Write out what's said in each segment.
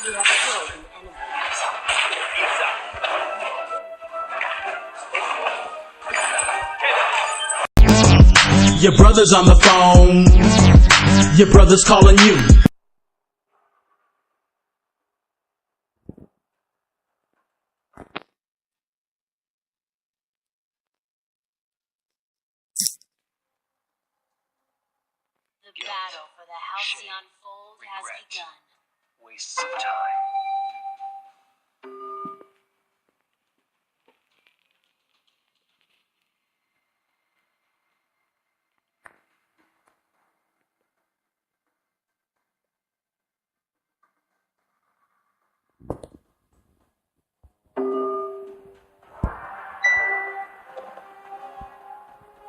You have killed an enemy. Your brother's on the phone. Your brother's calling you. The battle for the Halcyon Fold has begun. Wastes of time.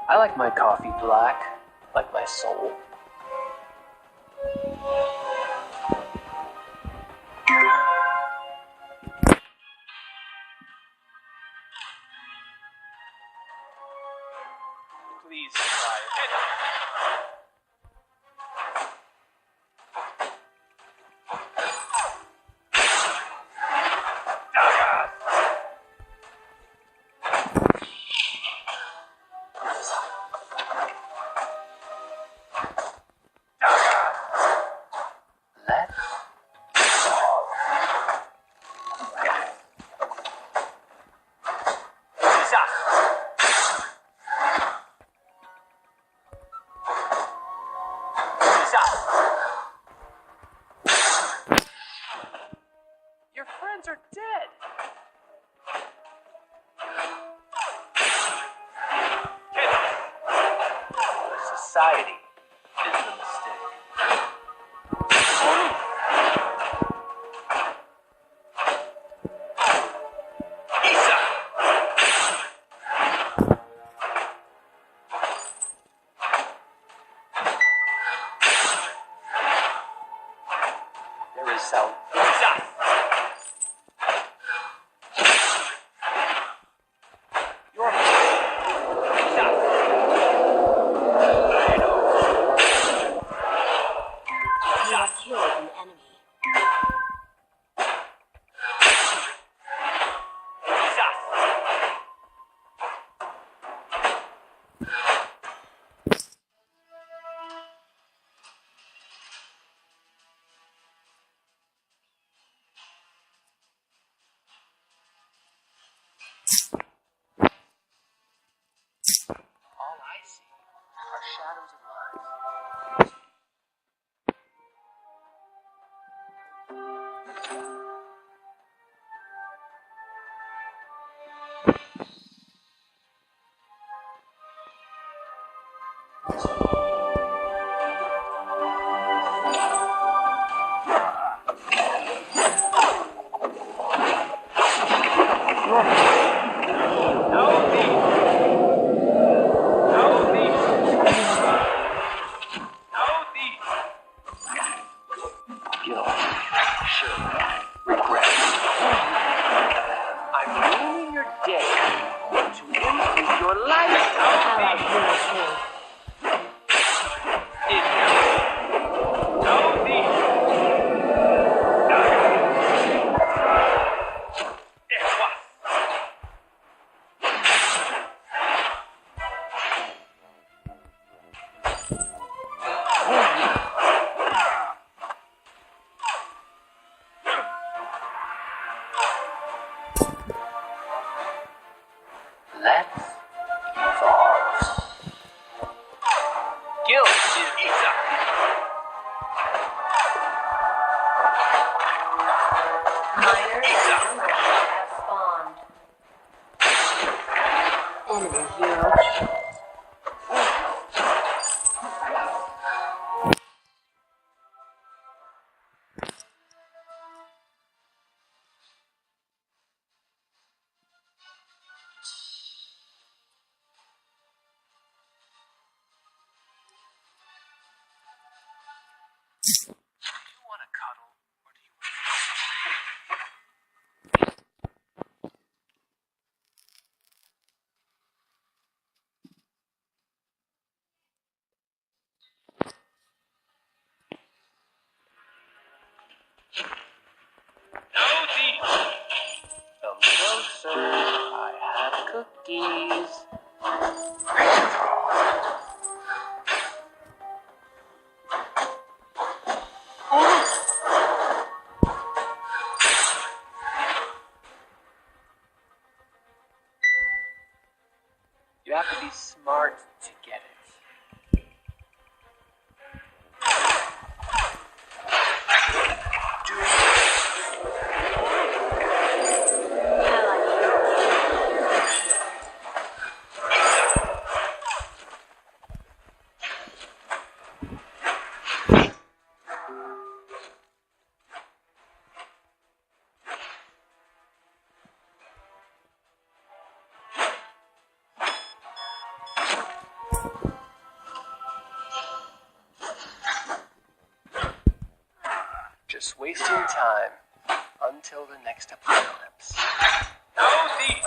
I like my coffee black, like my soul. Please try it. Your friends are dead. Society is the mistake. Isa! There is sound. Isa! You're Isa! I know. You have killed an enemy. Isa! All I see are shadows and lies. Guilt, shame, regret. I'm ruining your day to improve your life. Allied hero killed. Let's evolve. Guilt is Isa. Miners and Eagles have spawned. Enemy hero killed. Rockies. You have to be smart to get it. Just wasting time until the next apocalypse. No thief!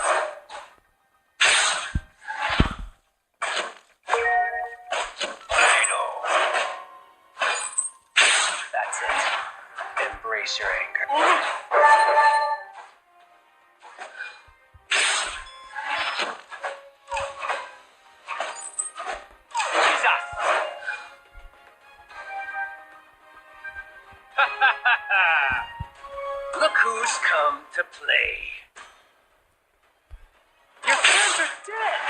I know. That's it. Embrace your anger. Look who's come to play. Your friends are dead.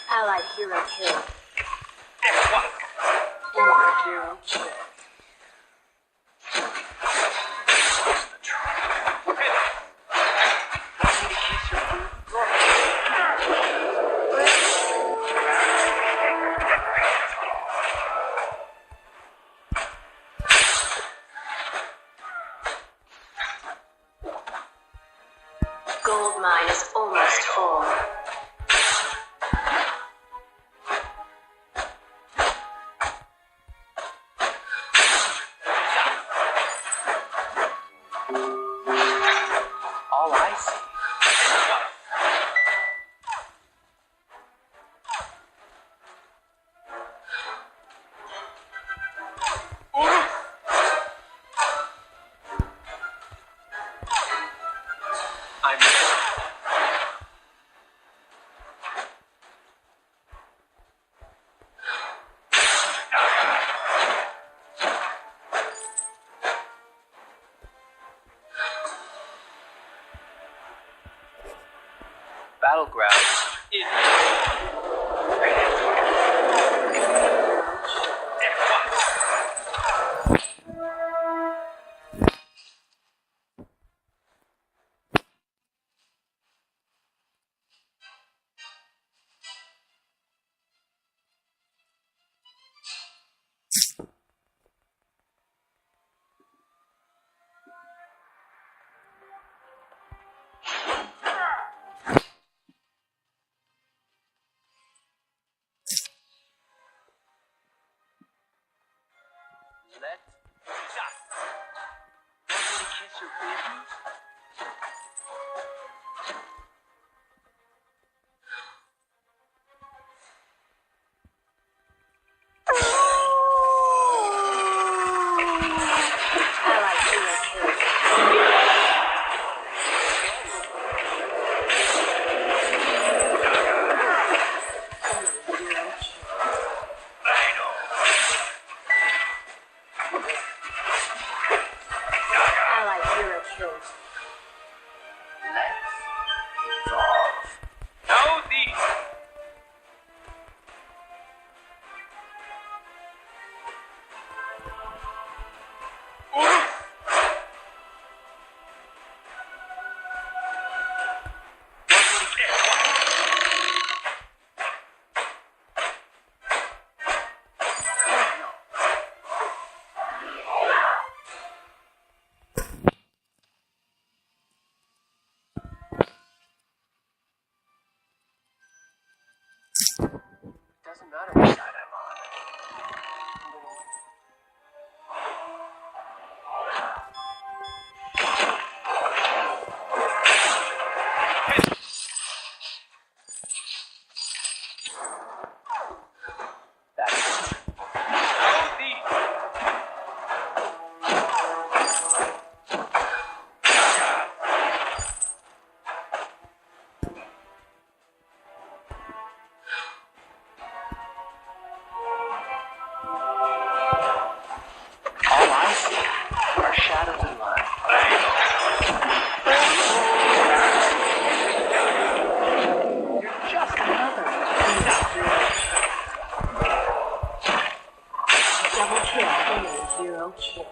Allied hero killed. Hero killed. Gold mine is almost full. All I see is water. I'm Battlegrounds in let shot. Want me to kiss your babies? Allied hero killed. Hero killed. I know. shadows in line. You're just another. Double kill or 0 kill.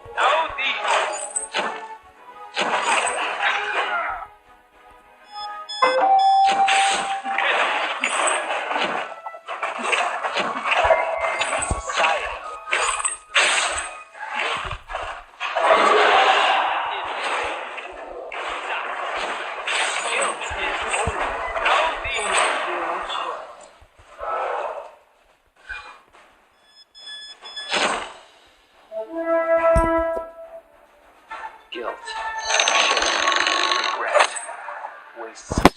Guilt, shame, regret, wastes of time.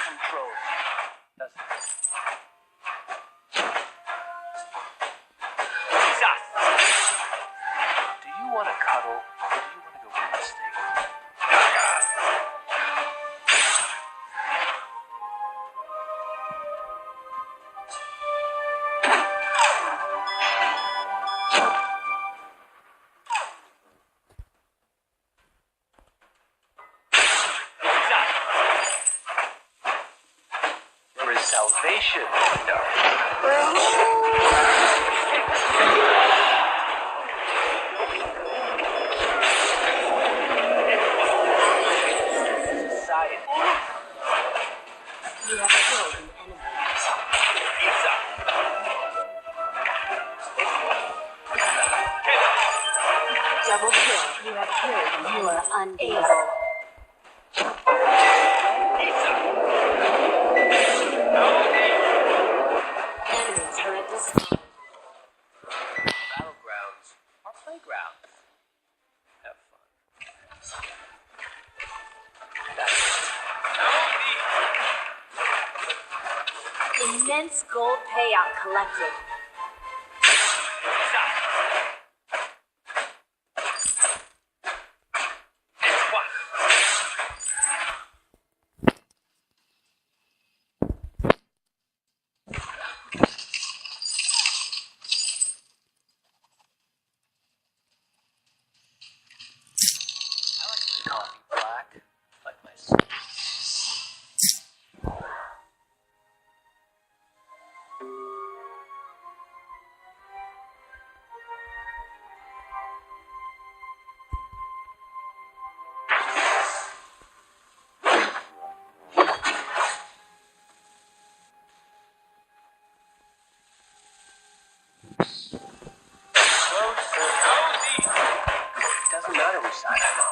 Control, doesn't it? Do you want to cuddle, or do you want to go get a steak? There is salvation. You have killed an enemy. Double kill. You have killed. You are unable. Enemy turret destroyed. Battlegrounds are playgrounds. Have fun. Immense gold payout collected. Coffee black, like my soul. Doesn't matter which side I'm on.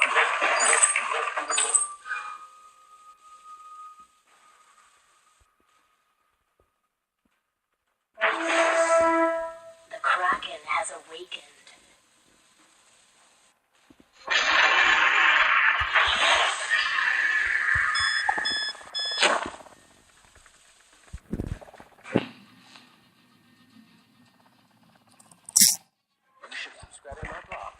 The Kraken has awakened. You should subscribe to my blog.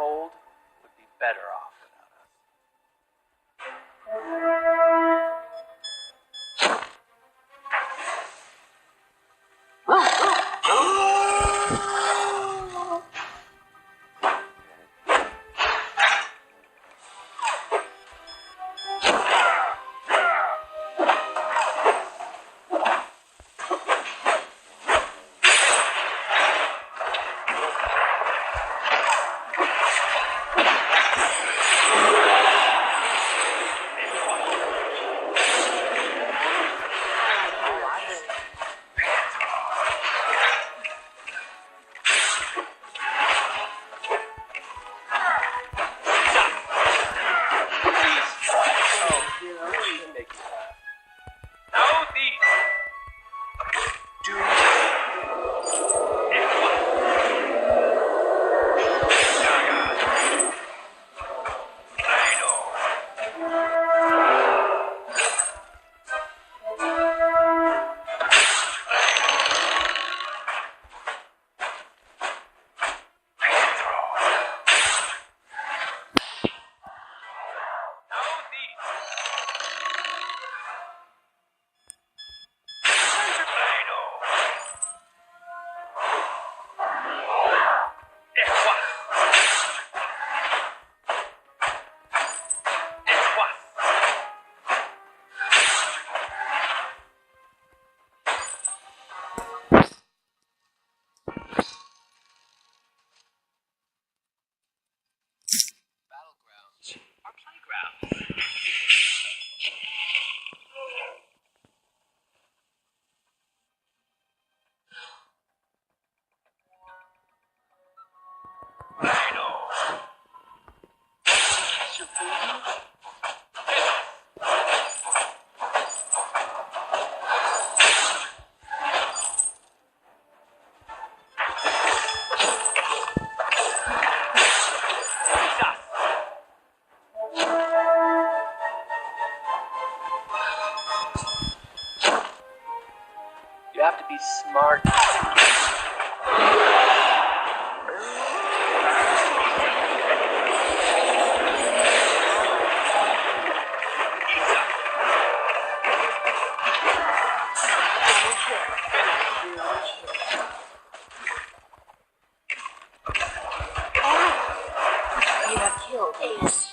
unfold would be better off without us. Our playground. You have to be smart. You have killed Ace.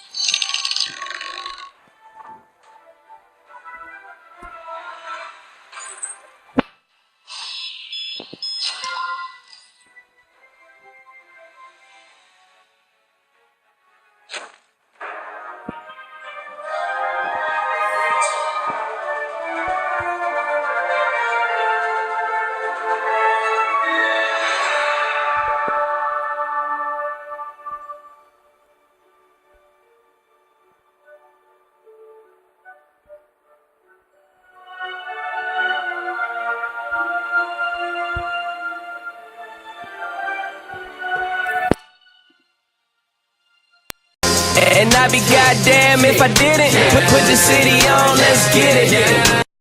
And I'd be goddamn if I didn't put the city on, let's get it.